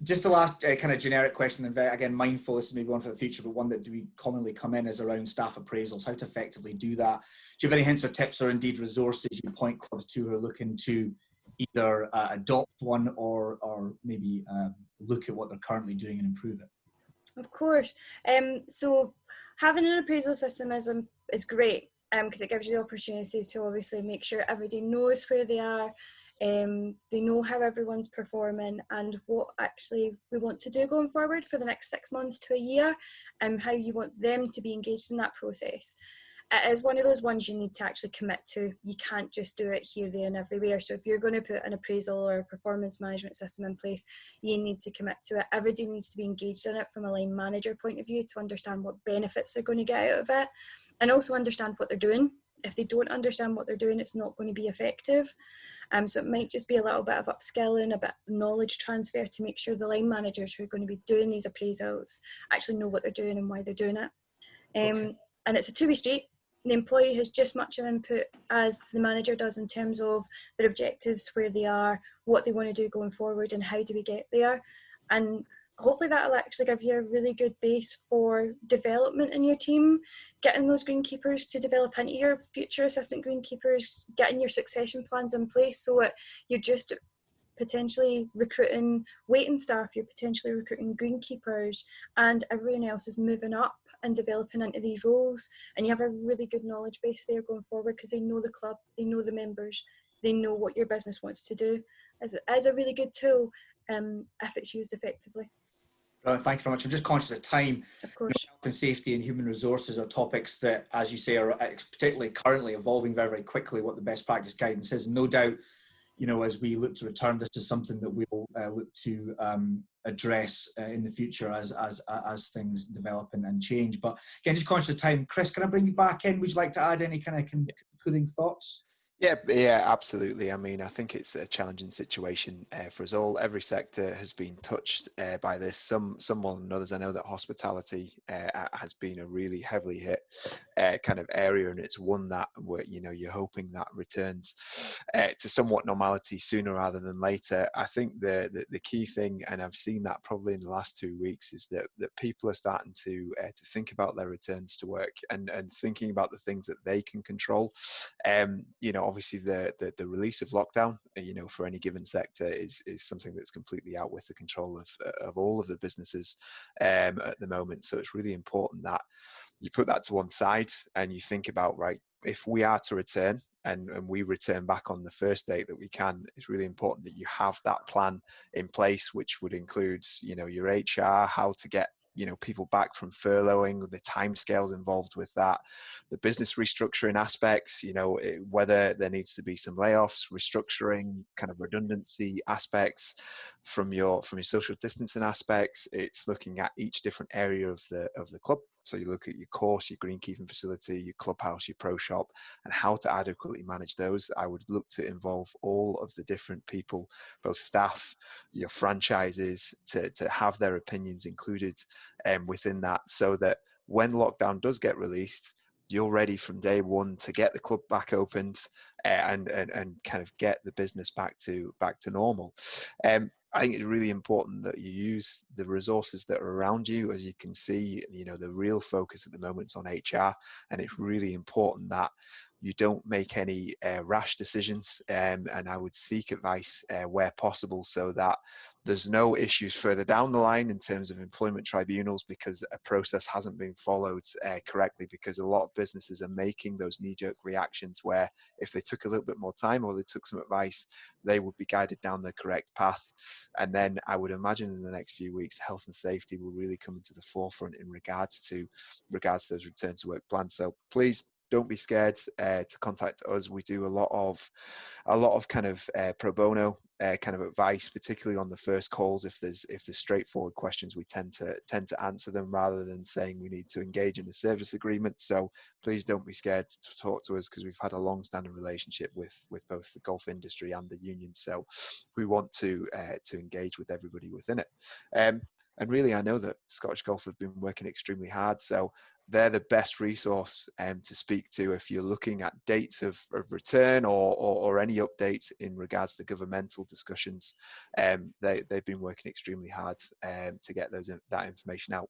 Just the last kind of generic question, and again, mindful, this is maybe one for the future, but one that we commonly come in is around staff appraisals, how to effectively do that. Do you have any hints or tips or indeed resources you point clubs to who are looking to either adopt one or maybe look at what they're currently doing and improve it? Of course. So having an appraisal system is great because it gives you the opportunity to obviously make sure everybody knows where they are. They know how everyone's performing and what actually we want to do going forward for the next 6 months to a year, and how you want them to be engaged in that process. It is one of those ones you need to actually commit to. You can't just do it here, there and everywhere. So if you're going to put an appraisal or a performance management system in place, you need to commit to it. Everybody needs to be engaged in it from a line manager point of view to understand what benefits they're going to get out of it, and also understand what they're doing. If they don't understand what they're doing, it's not going to be effective. So it might just be a little bit of upskilling, a bit of knowledge transfer to make sure the line managers who are going to be doing these appraisals actually know what they're doing and why they're doing it. Okay. And it's a two-way street. The employee has just much of input as the manager does in terms of their objectives, where they are, what they want to do going forward, and how do we get there. And hopefully that'll actually give you a really good base for development in your team, getting those greenkeepers to develop into your future assistant greenkeepers, getting your succession plans in place so that you're just potentially recruiting waiting staff, you're potentially recruiting greenkeepers, and everyone else is moving up and developing into these roles, and you have a really good knowledge base there going forward because they know the club, they know the members, they know what your business wants to do. As a really good tool if it's used effectively. Thank you very much. I'm just conscious of time. Of course. Health and safety and human resources are topics that, as you say, are particularly currently evolving very, very quickly, what the best practice guidance is. No doubt, as we look to return, this is something that we'll look to address in the future as things develop and change. But again, just conscious of time. Chris, can I bring you back in? Would you like to add any kind of concluding thoughts? Yeah, absolutely. I mean, I think it's a challenging situation for us all. Every sector has been touched by this, some more than others. I know that hospitality has been a really heavily hit kind of area, and it's one that you're hoping that returns to somewhat normality sooner rather than later. I think the key thing, and I've seen that probably in the last 2 weeks, is that people are starting to think about their returns to work and thinking about the things that they can control. Obviously the release of lockdown, for any given sector is something that's completely out with the control of all of the businesses at the moment. So it's really important that you put that to one side and you think about, right, if we are to return and we return back on the first date that we can, it's really important that you have that plan in place, which would include, your HR, how to get people back from furloughing, the timescales involved with that, the business restructuring aspects, whether there needs to be some layoffs, restructuring, kind of redundancy aspects from your social distancing aspects. It's looking at each different area of the club. So you look at your course, your greenkeeping facility, your clubhouse, your pro shop, and how to adequately manage those. I would look to involve all of the different people, both staff, your franchises, to have their opinions included within that, so that when lockdown does get released, you're ready from day one to get the club back opened and kind of get the business back to normal. I think it's really important that you use the resources that are around you. As you can see, the real focus at the moment is on HR, and it's really important that you don't make any rash decisions, and I would seek advice where possible, so that there's no issues further down the line in terms of employment tribunals because a process hasn't been followed correctly, because a lot of businesses are making those knee-jerk reactions where if they took a little bit more time or they took some advice, they would be guided down the correct path. And then I would imagine in the next few weeks, health and safety will really come into the forefront in regards to those return to work plans. So please, don't be scared to contact us. We do a lot of kind of pro bono kind of advice, particularly on the first calls. If there's straightforward questions, we tend to answer them rather than saying we need to engage in a service agreement. So please don't be scared to talk to us, because we've had a long-standing relationship with both the golf industry and the union. So we want to engage with everybody within it. And really, I know that Scottish Golf have been working extremely hard. So they're the best resource to speak to if you're looking at dates of return or any updates in regards to governmental discussions. They've been working extremely hard to get that information out.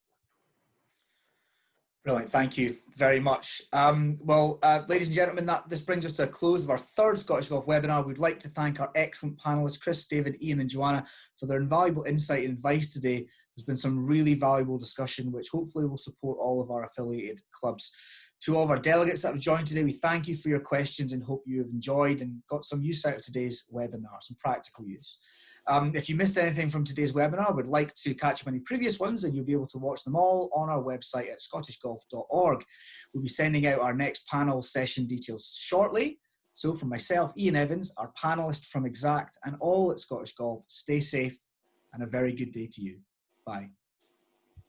Brilliant, thank you very much. Ladies and gentlemen, this brings us to a close of our third Scottish Golf webinar. We'd like to thank our excellent panellists, Chris, David, Ian and Joanna, for their invaluable insight and advice today. There's been some really valuable discussion, which hopefully will support all of our affiliated clubs. To all of our delegates that have joined today, we thank you for your questions and hope you have enjoyed and got some use out of today's webinar, some practical use. If you missed anything from today's webinar, would like to catch up any previous ones, and you'll be able to watch them all on our website at scottishgolf.org. We'll be sending out our next panel session details shortly. So from myself, Ian Evans, our panellist from Xact, and all at Scottish Golf, stay safe and a very good day to you. Bye.